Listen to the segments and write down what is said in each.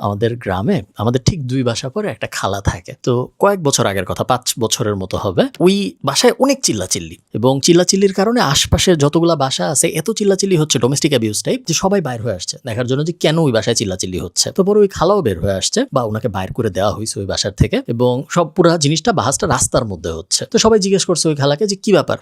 আমাদের গ্রামে আমাদের ঠিক 2 বাসা পরে একটা খালা থাকে। তো কয়েক বছর আগের কথা, 5 বছরের মতো হবে। ওই বাসায় অনেক চিল্লাচিল্লি, এবং চিল্লাচিল্লির কারণে আশপাশের যতগুলা বাসা আছে এত চিল্লাচিল্লি হচ্ছে, ডোমেস্টিক অ্যাবিউজ টাইপ, যে সবাই বাইর হয়ে আসছে দেখার জন্য যে কেন ওই বাসায় চিল্লাচিল্লি হচ্ছে। তো পরে ওই খালাও বের হয়ে আসছে, বা ওনাকে বাইর করে দেওয়া হয়েছে ওই বাসার থেকে, এবং সব পুরা জিনিসটা বাহাসটা রাস্তার মধ্যে হচ্ছে। তো সবাই জিজ্ঞেস করছে ওই খালাকে যে কি ব্যাপার,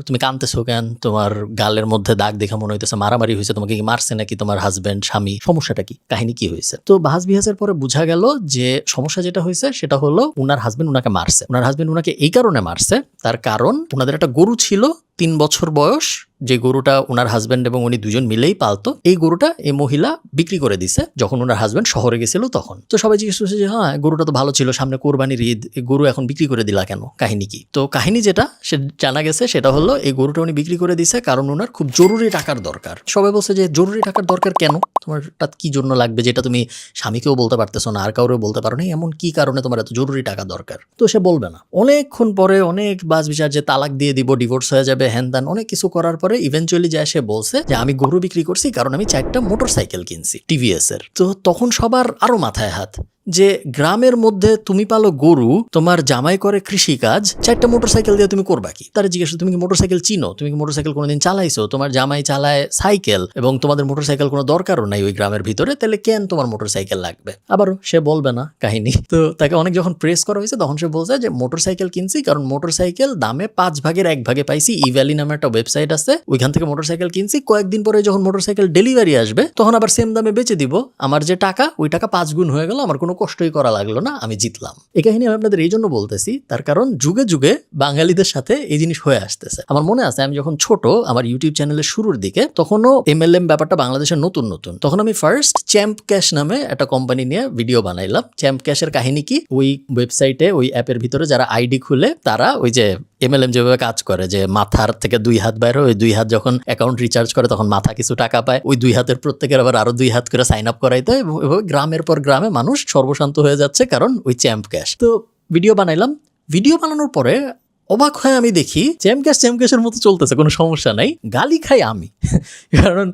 তুমি কাঁদতেছো কেন, তোমার গালের মধ্যে দাগ দেখে মনে হইতেছে মারামারি হয়েছে, তোমাকে কি মারছে নাকি তোমার হাজবেন্ড, স্বামী, সমস্যাটা কি, কাহিনী কি হয়েছে? তো বাহাস বিহাসের পরে বোঝা গেল যে সমস্যা যেটা হয়েছে সেটা হলো উনার হাজবেন্ড উনাকে মারছে। উনার হাজবেন্ড উনাকে এই কারণে মারছে, তার কারণ উনাদের একটা গরু ছিল 3 বছর বয়স, যে গরুটা ওনার হাজবেন্ড এবং উনি দুজন মিলেই পালতো। এই গরুটা এই মহিলা বিক্রি করে দিছে যখন ওনার হাজবেন্ড শহরে গেছিল তখন। তো সবাই জিজ্ঞেস করছে যে হ্যাঁ, গরুটা তো ভালো ছিল, সামনে কোরবানির ঈদ, এই গরু এখন বিক্রি করে দিলা কেন, কাহিনী কি? তো কাহিনী যেটা সে জানা গেছে সেটা হলো এই গরুটা উনি বিক্রি করে দিছে কারণ ওনার খুব জরুরি টাকার দরকার। সবাই বলছে যে জরুরি টাকার দরকার কেন, তোমারটা কি জন্য লাগবে, যেটা তুমি স্বামীকেও বলতে পারতেছো না, আর কাউরেও বলতে পারো না, এমন কি কারণে তোমার এত জরুরি টাকা দরকার? তো সে বলবে না। অনেকক্ষণ পরে অনেক বাস বিচার, যে তালাক দিয়ে দিব, ডিভোর্স হয়ে যাবে, হ্যান ত্যান অনেক কিছু করার পরে ইভেনচুয়ালি যায় সে বলছে যে আমি গরু বিক্রি করছি কারণ আমি 4টা মোটরসাইকেল কিনছি টিভিএস এর। তো তখন সবার আরো মাথায় হাত, যে গ্রামের মধ্যে তুমি পালো গরু, তোমার জামাই করে কৃষি কাজ, 4টা মোটরসাইকেল দিয়ে তুমি করবা কি? তারা জিজ্ঞাসা, তুমি কি মোটরসাইকেল চিনো, তুমি কি মোটরসাইকেল কোনোদিন চালাইছো, তোমার জামাই চালায় সাইকেল এবং তোমাদের মোটরসাইকেল কোনো দরকারও নাই ওই গ্রামের ভিতরে, তাহলে কেন তোমার মোটরসাইকেল লাগবে? আবারও সে বলবে না কাহিনী। তো তাকে অনেক যখন প্রেস করা হয়েছে তখন সে বলছে যে মোটরসাইকেল কিনছি কারণ মোটরসাইকেল দামে 5 ভাগের 1 ভাগে পাইছি, ইভ্যালি নামে একটা ওয়েবসাইট আছে, ওইখান থেকে মোটরসাইকেল কিনছি। কয়েকদিন পরে যখন মোটরসাইকেল ডেলিভারি আসবে তখন আবার সেম দামে বেচে দিব, আমার যে টাকা ওই টাকা 5 গুণ হয়ে গেল, আমার কোনো কষ্টই করা লাগলো না, আমি জিতলাম। এই কাহিনী আমি আপনাদের এই জন্য বলতেছি, তার কারণ যুগে যুগে বাঙালিদের সাথে এই জিনিস হয়ে আসতেছে। আমার মনে আছে আমি যখন ছোট, আমার ইউটিউব চ্যানেলের শুরুর দিকে, তখনও MLM ব্যাপারটা বাংলাদেশের নতুন নতুন, তখন আমি ফার্স্ট চ্যাম্প ক্যাশ নামে একটা কোম্পানি নিয়ে ভিডিও বানাইলাম। চ্যাম্প ক্যাশের কাহিনী কি, ওই ওয়েবসাইটে ওই অ্যাপের ভিতরে যারা আইডি খুলে তারা ওই যে MLM যেভাবে কাজ করে, যে মাথার থেকে 2 হাত বাইরে, ওই 2 হাত যখন অ্যাকাউন্ট রিচার্জ করে তখন মাথা কিছু টাকা পায়, ওই 2 হাতের প্রত্যেকের আবার আরো 2 হাত করে সাইন আপ করাইতে হয়, এবং গ্রামের পর গ্রামে মানুষ সর্বশান্ত হয়ে যাচ্ছে কারণ ওই চ্যাম্প ক্যাশ। তো ভিডিও বানাইলাম, ভিডিও বানানোর পরে অবাক হয়ে আমি দেখি চ্যাম্প ক্যাশের মতো চলতেছে, কোনো সমস্যা নাই, গালি খাই আমি। কারণ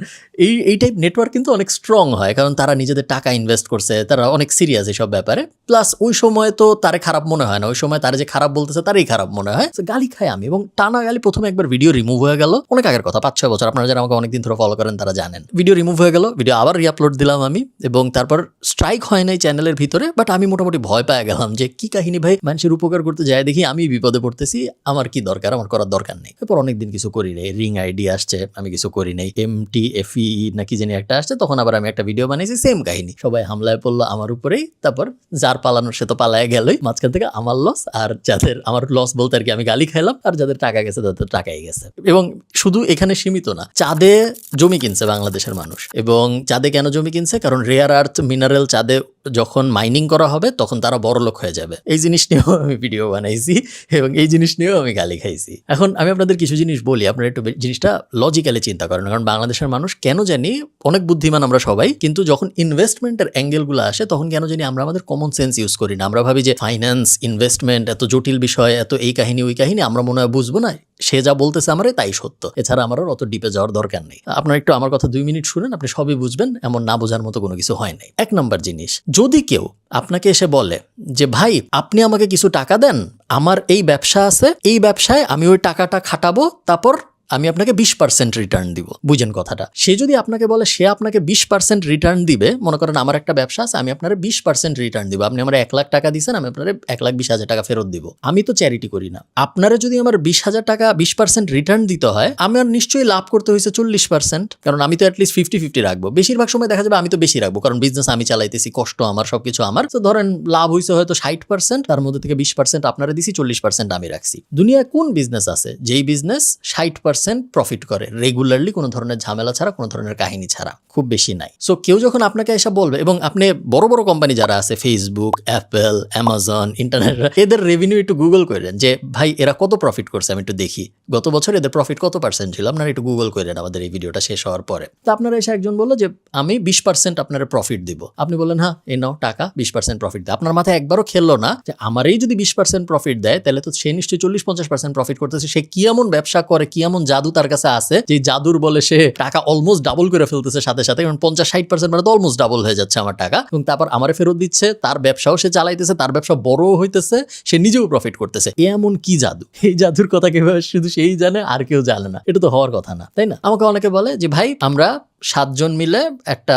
এই টাইপ নেটওয়ার্ক কিন্তু অনেক স্ট্রং হয়, কারণ তারা নিজেদের টাকা ইনভেস্ট করছে, তারা অনেক সিরিয়াস এইসব ব্যাপারে। প্লাস ওই সময় তো তারে খারাপ মনে হয় না, ওই সময় তারা যে খারাপ বলতেছে তারই খারাপ মনে হয়, গালি খাই আমি। এবং টানা গালি, প্রথমে একবার ভিডিও রিমুভ হয়ে গেল, অনেক আগের কথা, 5-6 বছর, আপনারা যারা আমাকে অনেকদিন ধরে ফলো করেন তারা জানেন। ভিডিও রিমুভ হয়ে গেল, ভিডিও আবার রিআপলোড দিলাম আমি, এবং তারপর স্ট্রাইক হয় নাই চ্যানেলের ভিতরে, বাট আমি মোটামুটি ভয় পেয়ে গেলাম যে কি কাহিনী ভাই, মানুষের উপকার করতে যায় দেখি আমি বিপদে পড়তেছি, আমার কি দরকার, আমার করার দরকার নেই। তারপর অনেকদিন কিছু করি নাই, রিং আইডি আসছে, আমি কিছু করি নাই, MTFE নাকি জানি একটা আসছে, তখন আবার আমি একটা ভিডিও বানাইছি, সেম কাহিনী, সবাই হামলায় পড়লো আমার উপরেই। তারপর যার পালানোর সে তো পালায় গেলই, মাঝখান থেকে আমার লস, আর যাদের আমার লস বলতে আর কি আমি গালি খাইলাম, আর যাদের টাকা গেছে তাদের টাকাই গেছে। এবং শুধু এখানে সীমিত না, চাঁদে জমি কিনছে বাংলাদেশের মানুষ। এবং চাঁদে কেন জমি কিনছে, কারণ রেয়ার আর্থ মিনারেল চাঁদে যখন মাইনিং করা হবে তখন তারা বড়লোক হয়ে যাবে। এই জিনিস নিয়েও আমি ভিডিও বানাইছি এবং এই জিনিস নিয়েও আমি গালি খাইছি। এখন আমি আপনাদের কিছু জিনিস বলি, আপনারা একটু জিনিসটা লজিক্যালি চিন্তা করেন। কারণ বাংলাদেশের মানুষ কেন জানি অনেক বুদ্ধিমান আমরা সবাই, কিন্তু যখন ইনভেস্টমেন্টের অ্যাঙ্গেলগুলো আসে তখন কেন জানি আমরা আমাদের কমন সেন্স ইউজ করি না। আমরা ভাবি যে ফাইন্যান্স, ইনভেস্টমেন্ট এত জটিল বিষয়, এত এই কাহিনী ওই কাহিনী, আমরা মনে হয় বুঝবো না, সে যা বলতেছে আমারে তাই সত্য, এছাড়া আমার অত ডিপে যাওয়ার দরকার নেই। আপনারা একটু আমার কথা 2 মিনিট শুনেন, আপনি সবই বুঝবেন, এমন না বোঝার মতো কোনো কিছু হয় নাই। 1 নম্বর জিনিস, যদি কেউ আপনাকে এসে বলে যে ভাই আপনি আমাকে কিছু টাকা দেন, আমার এই ব্যবসা আছে, এই ব্যবসায় আমি ওই টাকাটা খাটাবো, তারপর আমি আপনাকে 20% রিটার্ন দিব, বুঝেন কথাটা। সে যদি আপনাকে বলে সে আপনাকে 20% রিটার্ন দিবে, মনে করেন আমার একটা ব্যবসা আছে, আমি আপনার 20% রিটার্ন দিব, আপনি আমার 1 লাখ টাকা দিচ্ছেন, আমি আপনার 1,20,000 টাকা ফেরত দিব। আমি তো চ্যারিটি করি না, আপনারা যদি আমার 20,000 টাকা 20% রিটার্ন দিতে হয়, আমার নিশ্চয়ই লাভ করতে হয়েছে 40%, কারণ আমি তো অ্যাটলিস্ট 50-50 রাখবো। বেশিরভাগ সময় দেখা যাবে আমি তো বেশি রাখবো, কারণ বিজনেস আমি চালাইতেছি, কষ্ট আমার, সবকিছু আমার। তো ধরেন লাভ হয়েছে হয়তো 60%, তার মধ্যে থেকে 20% আপনারা দিছি, 40% আমি রাখছি। দুনিয়ায় কোন বিজনেস আছে যেই বিজনেস 60% প্রফিট করে রেগুলারলি, কোনো ধরনের ঝামেলা ছাড়া, কোনো ধরনের কাহিনী ছাড়া? খুব বেশি নাই। সো কেউ যখন আপনাকে এসে বলবে, এবং আপনি বড় বড় কোম্পানি যারা আছে, ফেসবুক, অ্যাপল, অ্যামাজন, ইন্টারনেট, এদের রেভিনিউ একটু গুগল করেন যে ভাই এরা কত প্রফিট করছে, আমি একটু দেখি গত বছর এদের প্রফিট কত % ছিল, আপনারা একটু গুগল করেন আমাদের এই ভিডিওটা শেষ হওয়ার পরে। তো আপনারা এসে একজন বললো যে আমি 20% আপনারা প্রফিট দিব, আপনি বললেন হ্যাঁ এই নাও টাকা, 20% প্রফিট দেয়। আপনার মাথায় একবারও খেললো না যে আমারই যদি 20% প্রফিট দেয় তাহলে তো সে নিশ্চয়ই 40-50% প্রফিট করতেছে, সে কি এমন ব্যবসা করে, কি এমন জাদু তার কাছে আছে, যে জাদুর বলে সে টাকা অলমোস্ট ডাবল করে ফেলতেছে সাথে সাথে, কারণ 50-60% মানে তো অলমোস্ট ডাবল হয়ে যাচ্ছে আমার টাকা, এবং তারপর আমারে ফেরত দিচ্ছে, তার ব্যবসাও সে চালাইতেছে, তার ব্যবসা বড়ও হইতেছে, সে নিজেও প্রফিট করতেছে। এমন কি জাদু? এই জাদুর কথা কিভাবে শুধু সেই জানে আর কেউ জানে না? এটা তো হওয়ার কথা না, তাই না? আমাকে অনেকে বলে যে ভাই আমরা 7 জন মিলে একটা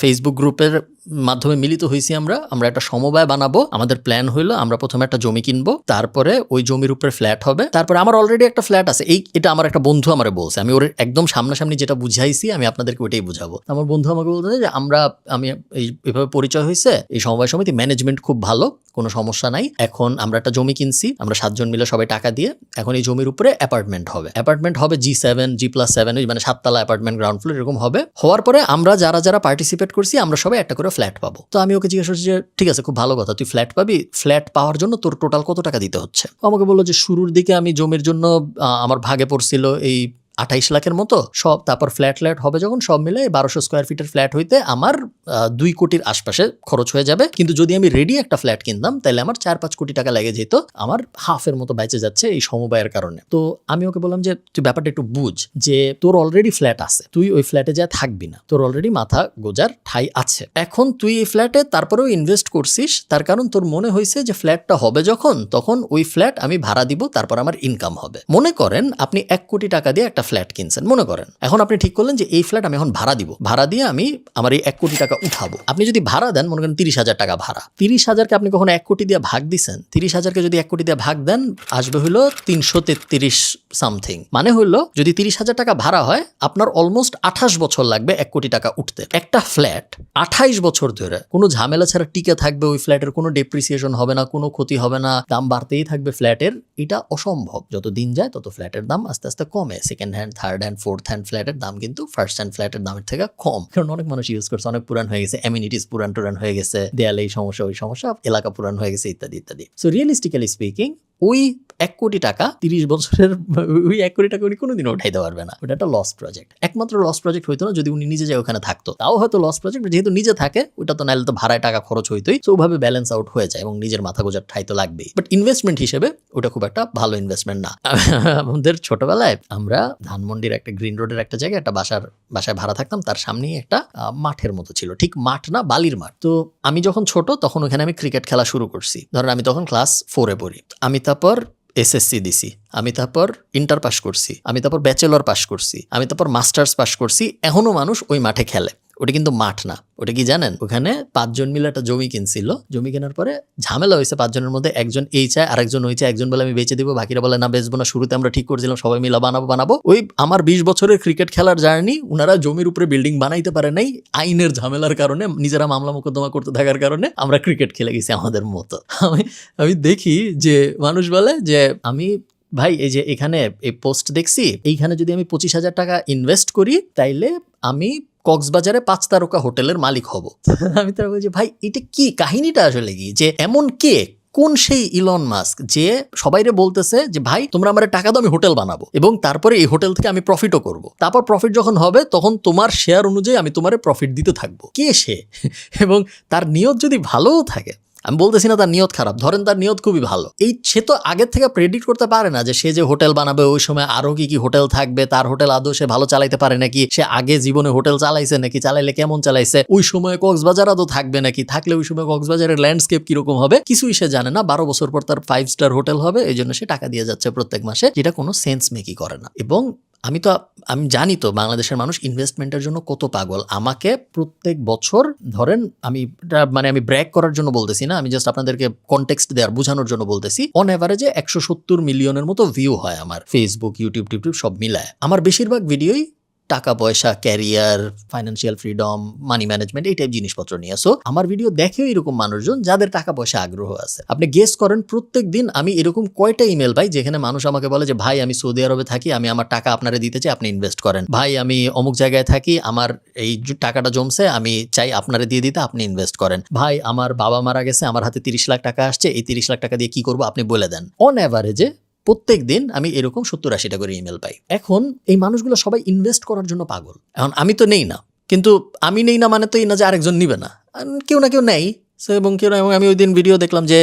ফেসবুক গ্রুপের মাধ্যমে মিলিত হয়েছি, আমরা একটা সমবায় বানাবো। আমাদের প্ল্যান হইলো আমরা প্রথমে একটা জমি কিনবো, তারপরে ওই জমির উপরে ফ্ল্যাট হবে, তারপরে আমার অলরেডি একটা ফ্ল্যাট আছে। এটা আমার একটা বন্ধু আমারে বলছে, আমি ওর একদম সামনাসামনি যেটা বুঝাইছি আমি আপনাদেরকে ওইটাই বুঝাবো। আমার বন্ধু আমাকে বলতে যে আমি এইভাবে পরিচয় হয়েছে, এই সমবায় সমিতি ম্যানেজমেন্ট খুব ভালো, কোনো সমস্যা নাই। এখন আমরা একটা জমি কিনছি, আমরা 7 জন মিলে সবাই টাকা দিয়ে, এখন এই জমির উপরে অ্যাপার্টমেন্ট হবে G7 G+7, মানে 7 তলা অ্যাপার্টমেন্ট, গ্রাউন্ড ফ্লোর এরকম হবে। হওয়ার পরে আমরা যারা পার্টিসিপেট করছি আমরা সবাই একটা করে ফ্ল্যাট পাবো। তো আমি ওকে জিজ্ঞেস করছি যে ঠিক আছে, খুব ভালো কথা, তুই ফ্ল্যাট পাবি, ফ্ল্যাট পাওয়ার জন্য তোর টোটাল কত টাকা দিতে হচ্ছে? আমাকে বললো যে শুরুর দিকে আমি জমির জন্য আমার ভাগে পড়ছিল এই 28 লাখের মতো সব, তারপর ফ্ল্যাট হবে যখন সব মিলে 1200 স্কোয়ার ফিটের ফ্ল্যাট হইতে আমার 2 কোটির আশপাশে খরচ হয়ে যাবে, কিন্তু যদি আমি রেডি একটা ফ্ল্যাট কিনতাম তাহলে আমার 4-5 কোটি টাকা লেগে যেত, আমার হাফের মতো বেঁচে যাচ্ছে এই সমবায়ের কারণে। তো আমি ওকে বললাম যে তুই ব্যাপারটা একটু বুঝ, যে তোর অলরেডি ফ্ল্যাট আছে, তুই ওই ফ্ল্যাটে যা থাকবি না, তোর অলরেডি মাথা গোজার ঠাই আছে। এখন তুই এই ফ্ল্যাটে তারপরেও ইনভেস্ট করছিস, তার কারণ তোর মনে হয়েছে যে ফ্ল্যাটটা হবে তখন ওই ফ্ল্যাট আমি ভাড়া দিব, তারপর আমার ইনকাম হবে। মনে করেন আপনি 1 কোটি টাকা দিয়ে একটা ফ্ল্যাট কিনছেন, মনে করেন এখন আপনি ঠিক করলেন যে এই ফ্ল্যাট আমি এখন ভাড়া দিব, ভাড়া দিয়ে আমি আমার এই 1 কোটি টাকা উঠাবো। আপনি যদি ভাড়া দেন, মনে করেন 30,000 টাকা ভাড়া, 30,000কে আপনি কখনো 1 কোটি দিয়ে ভাগ দিচ্ছেন? 30,000কে যদি 1 কোটি দিয়ে ভাগ দেন আসবে হলো 333 সামথিং, মানে হলো যদি 30,000 টাকা ভাড়া হয় আপনার অলমোস্ট 28 বছর লাগবে 1 কোটি টাকা উঠতে। একটা ফ্ল্যাট 28 বছর ধরে কোনো ঝামেলা ছাড়া টিকে থাকবে, ওই ফ্ল্যাটের কোনো ডেপ্রিসিয়েশন হবে না, কোনো ক্ষতি হবে না, দাম বাড়তেই থাকবে ফ্ল্যাটের, এটা অসম্ভব। যত দিন যায় তত ফ্ল্যাটের দাম আস্তে আস্তে কমে, second hand, third hand, fourth hand ফ্ল্যাটের দাম কিন্তু ফার্স্ট হ্যান্ড ফ্ল্যাটের দামের থেকে কম, কারণ অনেক মানুষ ইউজ করছে, অনেক পুরান হয়ে গেছে, অ্যামিনিটিস পুরান হয়ে গেছে, দেয়ালে এই সমস্যা ওই সমস্যা, এলাকা পুরান হয়ে গেছে, ইত্যাদি ইত্যাদি। সো রিয়েলিস্টিক্যালি স্পিকিং ওই 1 কোটি টাকা 30 বছরের ওই 1 কোটি টাকা উনি কোনোদিনও উঠাইতে পারবে না, ওটা একটা লস প্রজেক্ট। একমাত্র লস প্রজেক্ট হইতো না যদি উনি নিজে যায় ওখানে থাকতো, তাও হয়তো লস প্রজেক্ট, যেহেতু নিজে থাকে ওটা তো নাইলে তো ভাড়ায় টাকা খরচ হইতোই, তো ওভাবে ব্যালেন্স আউট হয়ে যায় এবং নিজের মাথা গোজার ঠাই তো লাগবেই। বাট ইনভেস্টমেন্ট হিসেবে ওটা খুব একটা ভালো ইনভেস্টমেন্ট না। আমাদের ছোটবেলায় আমরা ধানমন্ডির একটা গ্রিন রোডের একটা জায়গায় একটা বাসায় ভাড়া থাকতাম, তার সামনেই একটা মাঠের মতো ছিল, ঠিক মাঠ না, বালির মাঠ। তো আমি যখন ছোট তখন ওখানে আমি ক্রিকেট খেলা শুরু করছি, ধরেন আমি তখন ক্লাস 4-এ পড়ি, আমি তারপর SSC দিছি, আমি তারপর ইন্টার পাস করছি, আমি তারপর ব্যাচেলর পাস করছি, আমি তারপর মাস্টার্স পাস করছি, এখনো মানুষ ওই মাঠে খেলে। ওটা কিন্তু মাঠ না, ওটা কি জানেন? ওখানে 5 জন মিলে একটা জমি কিনছিল, জমি কেনার পরে ঝামেলা হয়েছে 5 জনের মধ্যে, একজন এই চায় আরেকজন ওই চায়, একজন বলে আমি বেচে দিব, বাকিরা বলে না বেচবো না। শুরুতে আমরা ঠিক করেছিলাম সবাই মিলে বানাবো। ওই আমার 20 বছরের ক্রিকেট খেলার জার্নি, উনারা জমির উপরে বিল্ডিং বানাইতে পারে নাই, আইনের ঝামেলার কারণে, নিজেরা মামলা মোকদ্দমা করতে থাকার কারণে আমরা ক্রিকেট খেলে গেছি আমাদের মতো। আমি দেখি যে মানুষ বলে যে ভাই এই যে এখানে এই পোস্ট দেখছি, এইখানে যদি আমি 25,000 টাকা ইনভেস্ট করি তাইলে আমি কক্সবাজারে 5 তারকা হোটেলের মালিক হব। আমি তারা বলছি ভাই এটা কি কাহিনীটা আসলে কি, যে এমন কে, কোন সেই ইলন মাস্ক যে সবাইরে বলতেছে যে ভাই তোমরা আমার টাকা দাও, আমি হোটেল বানাবো এবং তারপরে এই হোটেল থেকে আমি প্রফিটও করব, তারপর প্রফিট যখন হবে তখন তোমার শেয়ার অনুযায়ী আমি তোমারে প্রফিট দিতে থাকবো। কে সে? এবং তার নিয়ত যদি ভালোও থাকে, আমি বলতেছি না তার নিয়ত খারাপ, ধরেন তার নিয়ত খুবই ভালো, সে তো আগের থেকে প্রেডিক্ট করতে পারে না যে সে যে হোটেল বানাবে ওই সময় আরো কি হোটেল থাকবে, তার হোটেল আদৌ সে ভালো চালাইতে পারে নাকি, সে আগে জীবনে হোটেল চালাইছে নাকি, চালাইলে কেমন চালাইছে, ওই সময় কক্সবাজার আদৌ থাকবে নাকি, থাকলে ওই সময় কক্সবাজারের ল্যান্ডস্কেপ কিরকম হবে, কিছুই সে জানে না। 12 বছর পর তার 5 স্টার হোটেল হবে, এই জন্য সে টাকা দিয়ে যাচ্ছে প্রত্যেক মাসে, যেটা কোনো সেন্স মেকই করে না। এবং আমি জানি তো বাংলাদেশের মানুষ ইনভেস্টমেন্টের জন্য কত পাগল। আমাকে প্রত্যেক বছর ধরেন, আমি ব্র্যাক করার জন্য বলতেছি না, আমি জাস্ট আপনাদেরকে কনটেক্সট দেওয়ার বোঝানোর জন্য বলতেছি, অন অ্যাভারেজে 170 মিলিয়নের মতো ভিউ হয় আমার ফেসবুক, ইউটিউব সব মিলায়। আমার বেশিরভাগ ভিডিওই টাকা পয়সা, career, financial freedom, money management, এই টাইপ জিনিসপত্র নিয়ে। সো আমার ভিডিও দেখেও এরকম মানুষজন যাদের টাকা পয়সা আগ্রহ আছে। আপনি গেস করেন প্রত্যেক দিন আমি এরকম কয়টা ইমেল পাই যেখানে মানুষ আমাকে বলে যে ভাই আমি সৌদি আরবে থাকি, আমি আমার টাকা আপনারা দিতে চাই, আপনি ইনভেস্ট করেন। ভাই আমি অমুক জায়গায় থাকি, আমার এই টাকাটা জমছে, আমি চাই আপনারা দিয়ে দিতে, আপনি ইনভেস্ট করেন। ভাই আমার বাবা মারা গেছে, আমার হাতে 30 লাখ টাকা আসছে, এই 30 লাখ টাকা দিয়ে কি করবো আপনি বলে দেন। অন অ্যাভারেজে প্রত্যেক দিন আমি এরকম 70-80টা করে ইমেল পাই। এখন এই মানুষগুলো সবাই ইনভেস্ট করার জন্য পাগল। এখন আমি তো নেই না, কিন্তু আমি নেই না মানে তো এই না যে আরেকজন নিবে না, কেউ না কেউ নেই। এবং আমি ওই দিন ভিডিও দেখলাম যে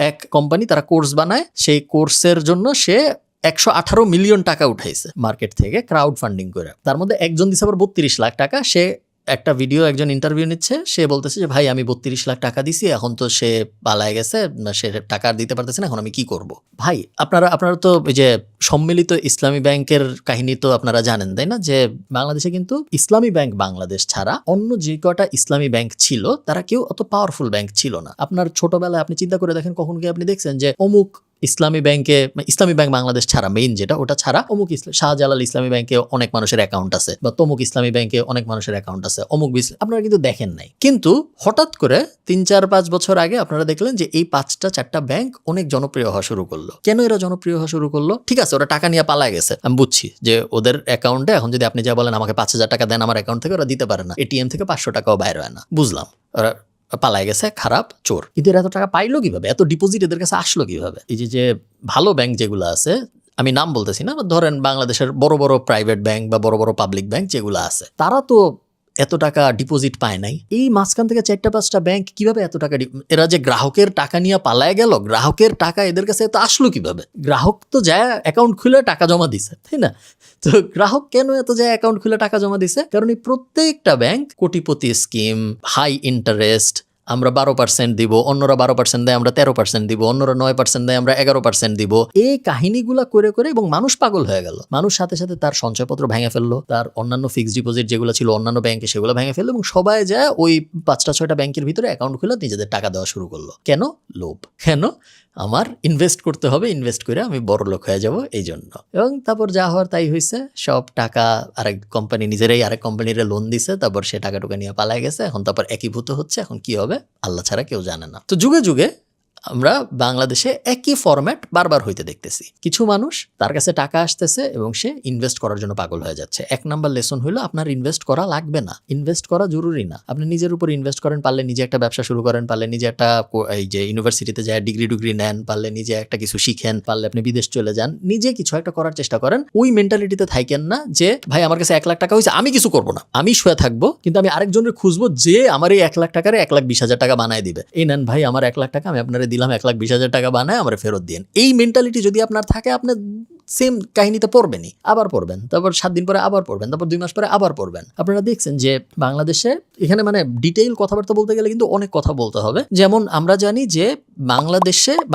এক কোম্পানি তারা কোর্স বানায়, সেই কোর্সের জন্য সে 118 মিলিয়ন টাকা উঠাইছে মার্কেট থেকে ক্রাউড ফান্ডিং করে। তার মধ্যে একজন দিছে আবার 32 লাখ টাকা। সে একটা ভিডিও একজন ইন্টারভিউ নিচ্ছে, সে বলতেছে যে ভাই আমি 32 লাখ টাকা দিছি, এখন তো সে পালায় গেছে, সে টাকা আর দিতে পারতেছে না, এখন আমি কি করব। ভাই আপনারা তো ওই যে সম্মিলিত ইসলামী ব্যাংকের কাহিনী তো আপনারা জানেন তাই না, যে বাংলাদেশে কিন্তু ইসলামী ব্যাংক বাংলাদেশ ছাড়া অন্য যে কটা ইসলামী ব্যাংক ছিল তারা কেউ অত পাওয়ারফুল ব্যাংক ছিল না। আপনার ছোটবেলায় আপনি চিন্তা করে দেখেন, কখন কি আপনি দেখছেন যে অমুক ইসলামী ব্যাংকে, ইসলামী ব্যাংক বাংলাদেশ ছাড়া মেইন যেটা, ওটা ছাড়া অমুক শাহজালাল ইসলামী ব্যাংকে অনেক মানুষের অ্যাকাউন্ট আছে, বা তমুক ইসলামী ব্যাংকে অনেক মানুষের অ্যাকাউন্ট আছে, অমুক আপনারা কিন্তু দেখেন নাই। কিন্তু হঠাৎ করে 3-4-5 বছর আগে আপনারা দেখলেন যে এই 5-4টা ব্যাংক অনেক জনপ্রিয় হওয়া শুরু করলো। কেন এরা জনপ্রিয় হওয়া শুরু করলো? ঠিক আছে, ওরা টাকা নিয়ে পালায় গেছে, আমি বুঝছি যে ওদের অ্যাকাউন্টে এখন যদি আপনি যা বলেন আমাকে 5,000 টাকা দেন আমার অ্যাকাউন্ট থেকে, ওরা দিতে পারে না, এটিএম থেকে 500 টাকাও বাইর হয় না, বুঝলাম, ওরা পালায় গেছে, খারাপ চোর। কিন্তু এরা এত টাকা পাইলো কিভাবে, এত ডিপোজিট এদের কাছে আসলো কিভাবে? এই যে ভালো ব্যাংক যেগুলো আছে, আমি নাম বলতেছি না, ধরেন বাংলাদেশের বড় বড় প্রাইভেট ব্যাংক বা বড় বড় পাবলিক ব্যাংক যেগুলো আছে, তারা তো এত টাকা ডিপোজিট পায় নাই। এই মাঝখান থেকে 4-5টা ব্যাংক কিভাবে এত টাকা, এরা যে গ্রাহকের টাকা নিয়ে পালায় গেল, গ্রাহকের টাকা এদের কাছে এত আসলো কিভাবে? গ্রাহক তো যায় অ্যাকাউন্ট খুলে টাকা জমা দিছে, তাই না? তো গ্রাহক কেন এত যায় অ্যাকাউন্ট খুলে টাকা জমা দিছে? কারণ এই প্রত্যেকটা ব্যাংক কোটিপতি স্কিম, হাই ইন্টারেস্ট, আমরা 12% দিব, অন্যরা 12% দেয়, আমরা 13% দিব, অন্যরা 9% দেয়, আমরা 11% দিব। এই কাহিনীগুলা করে করে এবং মানুষ পাগল হয়ে গেল। মানুষ সাথে সাথে তার সঞ্চয়পত্র ভেঙে ফেললো, তার অন্যান্য ফিক্সড ডিপোজিট যেগুলো ছিল অন্যান্য ব্যাংকে সেগুলো ভেঙে ফেললো, এবং সবাই যায় ওই 5-6টা ব্যাংকের ভিতরে অ্যাকাউন্ট খুলে নিজেদের টাকা দেওয়া শুরু করলো। কেন? লোভ। কেন? আমার ইনভেস্ট করতে হবে, ইনভেস্ট করে আমি বড় লোক হয়ে যাব এই জন্য। এবং তারপর যা হওয়ার তাই হয়েছে, সব টাকা আরেক কোম্পানি নিজেরাই আরেক কোম্পানির লোন দিছে, তারপর সে টাকা টুকা নিয়ে পালায় গেছে। এখন তারপর একীভূত হচ্ছে, এখন কি হবে আল্লাহ ছাড়া কেউ জানে না। তো যুগে যুগে আমরা বাংলাদেশে একই ফরম্যাট বারবার হইতে দেখতেছি। কিছু মানুষ তার কাছে টাকা আসতেছে এবং সে ইনভেস্ট করার জন্য পাগল হয়ে যাচ্ছে। 1 নাম্বার লেসন হলো আপনার ইনভেস্ট করা লাগবে না, ইনভেস্ট করা জরুরি না। আপনি নিজের উপর ইনভেস্ট করেন, পারলে নিজে একটা ব্যবসা শুরু করেন, পারলে নিজে একটা এই যে ইউনিভার্সিটিতে যায় ডিগ্রি নেন, পারলে নিজে একটা কিছু শিখেন, পারলে আপনি বিদেশ চলে যান, নিজে কিছু একটা করার চেষ্টা করেন। ওই মেন্টালিটিতে থাকেন না যে ভাই আমার কাছে 1 লাখ টাকা হয়েছে, আমি কিছু করবো না, আমি শুয়ে থাকবো, কিন্তু আমি আরেকজনের খুঁজবো যে আমার এই 1 লাখ টাকারে 1,20,000 টাকা বানায় দিবে। এই নেন ভাই আমার 1 লাখ টাকা, আমি আপনারা দিলাম 1,20,000 টাকা বানায় আমার ফেরত দিন। এই মেন্টালিটি যদি আপনার থাকে, আপনার সেম কাহিনীতে পড়বেনই, আবার পড়বেন, তারপর 7 দিন পরে আবার পড়বেন, তারপর 2 মাস পরে আবার পড়বেন। আপনারা দেখছেন যে বাংলাদেশে এখানে মানে ডিটেইল কথাবার্তা বলতে গেলে কিন্তু অনেক কথা বলতে হবে। যেমন আমরা জানি যে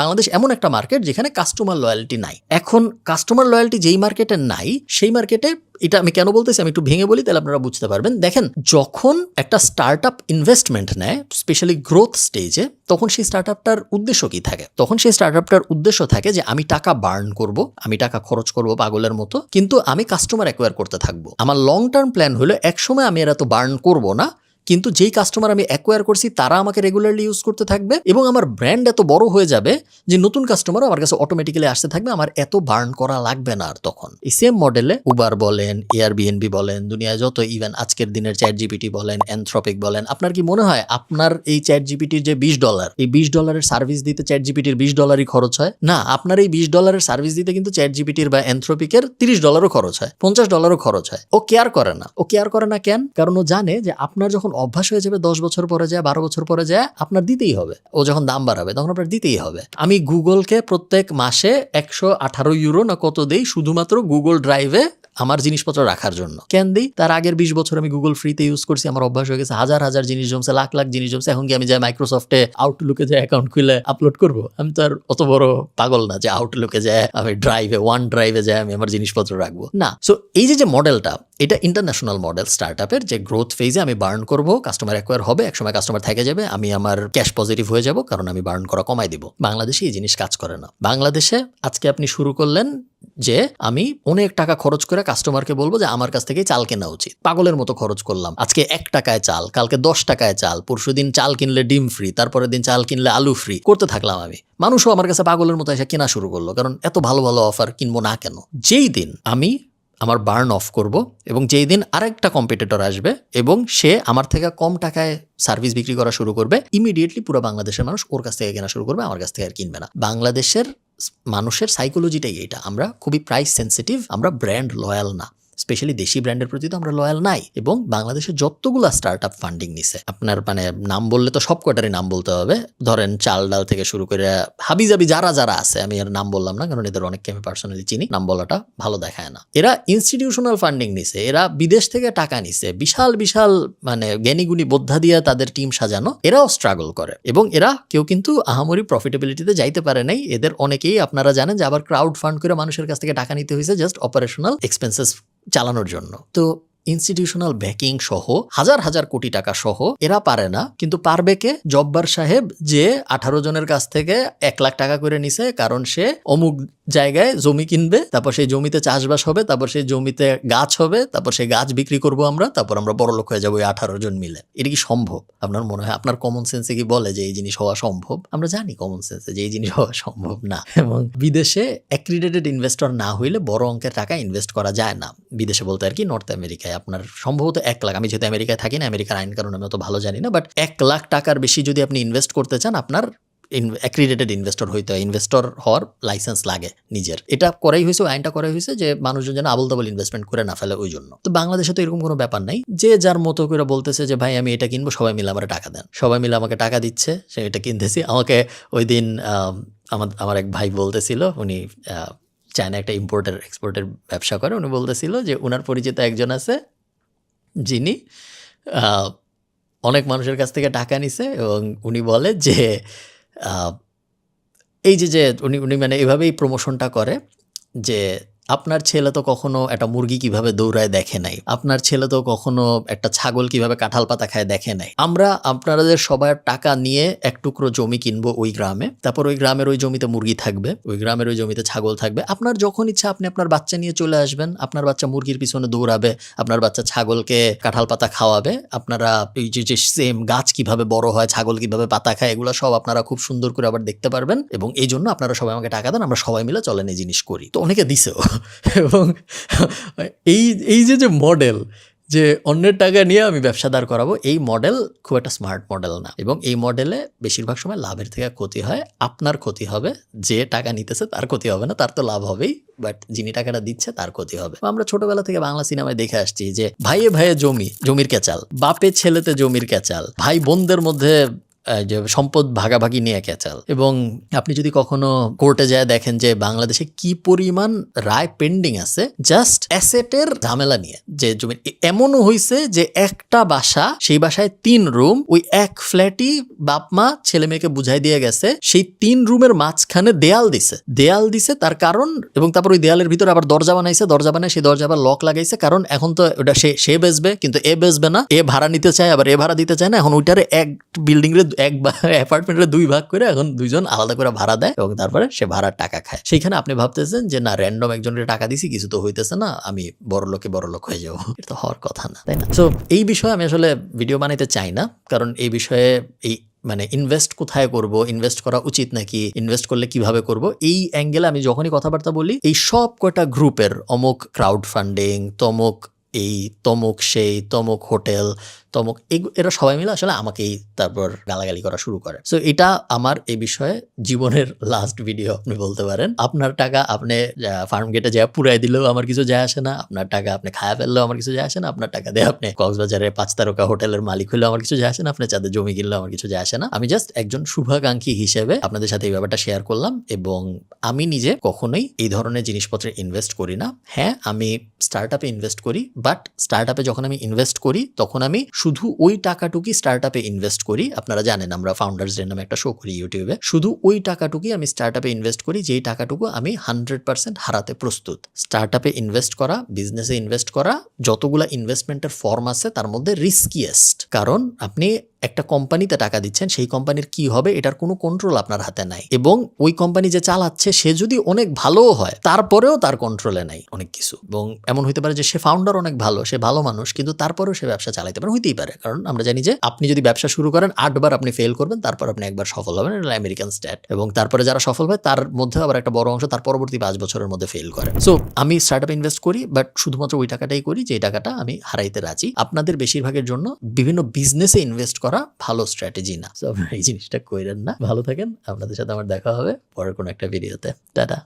বাংলাদেশ এমন একটা মার্কেট যেখানে কাস্টমার লয়্যালটি নাই। এখন কাস্টমার লয়্যালটি যেই মার্কেটে নাই, সেই মার্কেটে, এটা আমি কেন বলতেছি আমি একটু ভেঙে বলি, তাহলে আপনারা বুঝতে পারবেন। দেখেন, যখন একটা স্টার্টআপ ইনভেস্টমেন্ট নেয়, স্পেশালি গ্রোথ স্টেজে, তখন সেই স্টার্টআপটার উদ্দেশ্য কি থাকে? তখন সেই স্টার্টআপটার উদ্দেশ্য থাকে যে আমি টাকা বার্ন করব, আমি টাকা খরচ করব পাগলের মতো, কিন্তু আমি কাস্টমার অ্যাকোয়ার করতে থাকবো। আমার লং টার্ম প্ল্যান হলো একসময় আমি এরা তো বার্ন করব না, কিন্তু যেই কাস্টমার আমি অ্যাকোয়ার করছি তারা আমাকে রেগুলারলি ইউজ করতে থাকবে, এবং আমার ব্র্যান্ড এত বড় হয়ে যাবে যে নতুন কাস্টমারও আমার কাছে অটোমেটিক্যালি আসতে থাকবে, আমার এত বার্ন করা লাগবে না আর। তখন এই সেম মডেলে উবার বলেন, এয়ারবিএনবি বলেন, দুনিয়ায় যত, ইভেন আজকের দিনের চ্যাটজিপিটি বলেন, অ্যানথ্রপিক বলেন, আপনার কি মনে হয় আপনার এই চ্যাটজিপিটির যে $20, এই $20 সার্ভিস দিতে চ্যাটজিপিটির $20 খরচ হয়? না, আপনার এই $20 সার্ভিস দিতে কিন্তু চ্যাটজিপিটির বা অ্যানথ্রপিকের $30 খরচ হয়, $50 খরচ হয়। ও কেয়ার করে না। ও কেয়ার করে না কেন? কারণ ও জানে যে আপনার যখন অভ্যাস হয়ে যাবে, 10 বছর পরে যায়, 12 বছর পরে যায়, আপনার দিতেই হবে। ও যখন দাম বাড়াবে তখন আপনার দিতেই হবে। আমি গুগলকে প্রত্যেক মাসে 118 ইউরো না কত দেই শুধুমাত্র গুগল ড্রাইভে আমার জিনিসপত্র রাখার জন্য। কেন দিই? তার আগের 20 বছর আমি গুগল ফ্রিতে ইউজ করছি, আমার অভ্যাস হয়ে গেছে, হাজার হাজার জিনিস জমছে, লাখ লাখ জিনিস জমছে। এখন কি আমি যাই মাইক্রোসফটে আউটলুকে যাই অ্যাকাউন্ট খুলে আপলোড করব? আমি তো আর অত বড় পাগল না যে আউটলুকে যায় আমি ওয়ান ড্রাইভে যাই আমি আমার জিনিসপত্র রাখবো না। সো এই যে মডেলটা, এটা ইন্টারন্যাশনাল মডেল স্টার্টআপের, যে গ্রোথ ফেজে আমি বার্ন করব, কাস্টমার অ্যাকোয়ার হবে, একসময় কাস্টমার থেকে যাবে, আমি আমার ক্যাশ পজিটিভ হয়ে যাব কারণ আমি বার্ন করা কমাই দিব। বাংলাদেশে এই জিনিস কাজ করে না। বাংলাদেশে আজকে আপনি শুরু করলেন যে আমি অনেক টাকা খরচ করে কাস্টমারকে বলবো যে আমার কাছ থেকে চাল কেনা উচিত, পাগলের মতো খরচ করলাম, আজকে 1 টাকায় চাল, কালকে 10 টাকায় চাল, পরশুদিন চাল কিনলে ডিম ফ্রি, তারপরের দিন চাল কিনলে আলু ফ্রি করতে থাকলাম আমি। মানুষও আমার কাছে পাগলের মতো এসে কেনা শুরু করলো, কারণ এত ভালো ভালো অফার কিনবো না কেন? যেই দিন আমি আমার বার্ন অফ করব এবং যেই দিন আরেকটা কম্পিটিটর আসবে এবং সে আমার থেকে কম টাকায় সার্ভিস বিক্রি করা শুরু করবে, ইমিডিয়েটলি পুরো বাংলাদেশের মানুষ ওর কাছ থেকে কেনা শুরু করবে, আমার কাছ থেকে আর কিনবে না। বাংলাদেশের মানুষের সাইকোলজিটাই এটা, আমরা খুবই প্রাইস সেন্সিটিভ, আমরা ব্র্যান্ড লয়াল না। স্পেশালি দেশি ব্র্যান্ডের প্রতি তো আমরা লয়াল নাই। এবং বাংলাদেশে যতগুলা স্টার্ট আপ ফান্ডিং নিছে, আপনার মানে নাম বললে তো সব কটারই নাম বলতে হবে, ধরেন চাল ডাল থেকে শুরু করে হাবিজাবি যারা যারা আছে, আমি এর নাম বললাম না কারণ এদের অনেককে আমি পার্সোনালি চিনি, নাম বলাটা ভালো দেখায় না। এরা ইনস্টিটিউশনাল ফান্ডিং নিছে, এরা বিদেশ থেকে টাকা নিছে, বিশাল বিশাল মানে জ্ঞানীগুণী বোদ্ধা দিয়ে তাদের টিম সাজানো, এরাও স্ট্রাগল করে এবং এরা কেউ কিন্তু আহামরি প্রফিটেবিলিটিতে যাইতে পারে নাই। এদের অনেকেই আপনারা জানেন যে আবার ক্রাউড ফান্ড করে মানুষের কাছ থেকে টাকা নিতে হয়েছে জাস্ট অপারেশনাল এক্সপেন্সেস চালানোর জন্য। তো ইনস্টিটিউশনাল ব্যাকিং সহ হাজার হাজার কোটি টাকা সহ এরা পারে না, কিন্তু পারবে কে? জব্বার সাহেব, যে 18 জনের কাছ থেকে 1 লাখ টাকা করে নিছে কারণ সে অমুক জায়গায় জমি কিনবে, তারপর সেই জমিতে চাষবাস হবে, তারপর সেই জমিতে গাছ হবে, তারপর সেই গাছ বিক্রি করবো আমরা, তারপর আমরা বড়লোক হয়ে যাবো 18 জন মিলে। এটা কি সম্ভব? আপনার মনে হয়, আপনার কমন সেন্সে কি বলে যে এই জিনিস হওয়া সম্ভব? আমরা জানি কমন সেন্সে যে এই জিনিস হওয়া সম্ভব না। এবং বিদেশে অ্যাক্রিডেটেড ইনভেস্টর না হইলে বড় অঙ্কের টাকা ইনভেস্ট করা যায় না। বিদেশে বলতে আর কি নর্থ আমেরিকায় আপনার সম্ভবত 1 লাখ, আমি যেহেতু আমেরিকায় থাকি না, আমেরিকার আইন কারণ আমি অত ভালো জানি না, বাট 1 লাখ টাকার বেশি যদি আপনি ইনভেস্ট করতে চান, আপনার অ্যাক্রিডেটেড ইনভেস্টর হইতে হয়, ইনভেস্টর হওয়ার লাইসেন্স লাগে নিজের। এটা করাই হয়েছে, আইনটা করাই হয়েছে যে মানুষজন যেন আবল তাবল ইনভেস্টমেন্ট করে না ফেলে, ওই জন্য। তো বাংলাদেশে তো এরকম কোনো ব্যাপার নাই, যে যার মতো করে বলতেছে যে ভাই আমি এটা কিনবো, সবাই মিলে আমার টাকা দেন, সবাই মিলে আমাকে টাকা দিচ্ছে, সে এটা কিনতেছি। আমাকে ওই দিন আমার এক ভাই বলতেছিল, উনি চায়না একটা ইম্পোর্টার এক্সপোর্টের ব্যবসা করে, উনি বলতেছিল যে ওনার পরিচিত একজন আছে যিনি অনেক মানুষের কাছ থেকে টাকা নিছে এবং উনি বলে যে এই যে উনি মানে এভাবেই প্রমোশনটা করে যে আপনার ছেলে তো কখনো একটা মুরগি কিভাবে দৌড়ায় দেখে নাই, আপনার ছেলে তো কখনো একটা ছাগল কিভাবে কাঁঠাল পাতা খায় দেখে নাই। আমরা আপনাদের সবার টাকা নিয়ে এক টুকরো জমি কিনবো ওই গ্রামে, তারপর ওই গ্রামের ওই জমিতে মুরগি থাকবে, ওই গ্রামের ওই জমিতে ছাগল থাকবে। আপনার যখন ইচ্ছা আপনি আপনার বাচ্চা নিয়ে চলে আসবেন, আপনার বাচ্চা মুরগির পিছনে দৌড়াবে, আপনার বাচ্চা ছাগলকে কাঁঠাল পাতা খাওয়াবে, আপনারা এই যে সেম গাছ কিভাবে বড় হয়, ছাগল কিভাবে পাতা খায়, এগুলো সব আপনারা খুব সুন্দর করে আবার দেখতে পারবেন। এবং এই জন্য আপনারা সবাই আমাকে টাকা দেন, আমরা সবাই মিলে চলেন এই জিনিস করি। তো অনেকে দিছেও। এবং এই যে মডেল, যে অন্যের টাকা নিয়ে আমি ব্যবসা দাঁড় করাবো, এই মডেল খুব একটা স্মার্ট মডেল না। এবং এই মডেলে বেশিরভাগ সময় লাভের থেকে ক্ষতি হয়। আপনার ক্ষতি হবে, যে টাকা নিতেছে তার ক্ষতি হবে না, তার তো লাভ হবেই, বাট যিনি টাকাটা দিচ্ছে তার ক্ষতি হবে। আমরা ছোটবেলা থেকে বাংলা সিনেমায় দেখে আসছি যে ভাইয়ে ভাইয়ে জমির ক্যাচাল, বাপে ছেলেতে জমির ক্যাচাল, ভাই বোনদের মধ্যে যে সম্পদ ভাগাভাগি নিয়ে ক্যাচাল। এবং আপনি যদি কখনো কোর্টে যায় দেখেন যে বাংলাদেশে কি পরিমাণ রায় পেন্ডিং আছে জাস্ট অ্যাসেটের ঝামেলা নিয়ে। যে জমি এমনও হয়েছে যে একটা বাসা, সেই বাসায় 3 রুম, ওই এক ফ্ল্যাটই বাপ মা ছেলে মেয়েকে বুঝাই দিয়ে গেছে, সেই 3 রুমের মাঝখানে দেয়াল দিছে তার কারণ, এবং তারপর ওই দেয়ালের ভিতরে আবার দরজা বানাইছে, দরজা বানায় সেই দরজা আবার লক লাগাইছে, কারণ এখন তো ওটা সে বেচবে, কিন্তু এ বেচবে না, এ ভাড়া নিতে চায় আবার এ ভাড়া দিতে চায় না। এখন ওইটারে এক বিল্ডিং এর এক অ্যাপার্টমেন্টে 2 ভাগ করে এখন 2 জন আলাদা করে ভাড়া দেয় এবং তারপরে সে ভাড়ার টাকা খায়। সেইখানে আপনি ভাবতেছেন যে না, র্যান্ডম একজনকে টাকা দিছি, কিছু তো হইতেছে না, আমি বড়লোক হয়ে যাবো। এটা তো হওয়ার কথা না, তাই না? তো এই বিষয়ে আমি আসলে ভিডিও বানাইতে চাই না, কারণ এই বিষয়ে এই মানে ইনভেস্ট কোথায় করব, ইনভেস্ট করা উচিত নাকি, ইনভেস্ট করলে কিভাবে করব, এই অ্যাঙ্গেলে আমি যখনই কথাবার্তা বলি, এই সব কয়টা গ্রুপের অমুক ক্রাউড ফান্ডিং, তমুক এই, তমুক সেই, তমুক হোটেল, তমুক, এরা সবাই মিলে আসলে আমাকেই তারপর গালাগালি করা শুরু করে। সো এটা আমার এই বিষয়ে জীবনের লাস্ট ভিডিও আপনি বলতে পারেন। আপনার টাকা আপনি ফার্ম গেটে যা পুরাই দিলেও আমার কিছু যায় আসে না, আপনার টাকা আপনি খায়া ফেললেও আমার কিছু যায় আসে না, আপনার টাকা দিয়ে আপনি কক্সবাজারে 5 তারকা হোটেলের মালিক হলেও আমার কিছু যায় আসে না, আপনি চাঁদে জমি কিনলেও আমার কিছু যায় আসে না। আমি জাস্ট একজন শুভাকাঙ্ক্ষী হিসেবে আপনাদের সাথে এই ব্যাপারটা শেয়ার করলাম। এবং আমি নিজে কখনোই এই ধরনের জিনিসপত্রে ইনভেস্ট করি না। হ্যাঁ, আমি স্টার্ট আপে ইনভেস্ট করি, বাট স্টার্ট আপে যখন আমি ইনভেস্ট করি তখন আমি শুধু ওই টাকাটুকুই স্টার্ট আপে ইনভেস্ট করি। আপনারা জানেন আমরা ফাউন্ডার্স ডে নামে একটা শো করি ইউটিউবে, শুধু ওই টাকাটুকুই আমি স্টার্ট আপে ইনভেস্ট করি, যেই টাকাটুকু আমি 100% হারাতে প্রস্তুত। স্টার্ট আপে ইনভেস্ট করা, বিজনেসে ইনভেস্ট করা, যতগুলা ইনভেস্টমেন্টের ফর্ম আছে তার মধ্যে রিস্কিয়েস্ট, কারণ আপনি একটা কোম্পানিতে টাকা দিচ্ছেন, সেই কোম্পানির কি হবে এটার কোনো কন্ট্রোল আপনার হাতে নাই। এবং ওই কোম্পানি যে চালাচ্ছে সে যদি অনেক ভালোও হয়, তারপরেও তার কন্ট্রোলে নাই অনেক কিছু। এবং এমন হইতে পারে যে সে ফাউন্ডার অনেক ভালো, সে ভালো মানুষ, কিন্তু তারপরেও সে ব্যবসা চালাইতে পারে, হইতেই পারে। কারণ আমরা জানি যে আপনি যদি ব্যবসা শুরু করেন 8 বার আপনি ফেল করবেন, তারপর আপনি একবার সফল হবেন, এটা আমেরিকান স্ট্যাট। এবং তারপরে যারা সফল হয় তার মধ্যে আবার একটা বড় অংশ তার পরবর্তী 5 বছরের মধ্যে ফেল করে। সো আমি স্টার্ট আপ ইনভেস্ট করি, বাট শুধুমাত্র ওই টাকাটাই করি যে টাকাটা আমি হারাইতে রাজি। আপনাদের বেশিরভাগের জন্য বিভিন্ন বিজনেসে ইনভেস্ট করা ভালো স্ট্র্যাটেজি না। সো আপনারা এই জিনিসটা কইরেন না। ভালো থাকেন, আপনাদের সাথে আমার দেখা হবে পরের কোনো একটা ভিডিওতে। টাটা।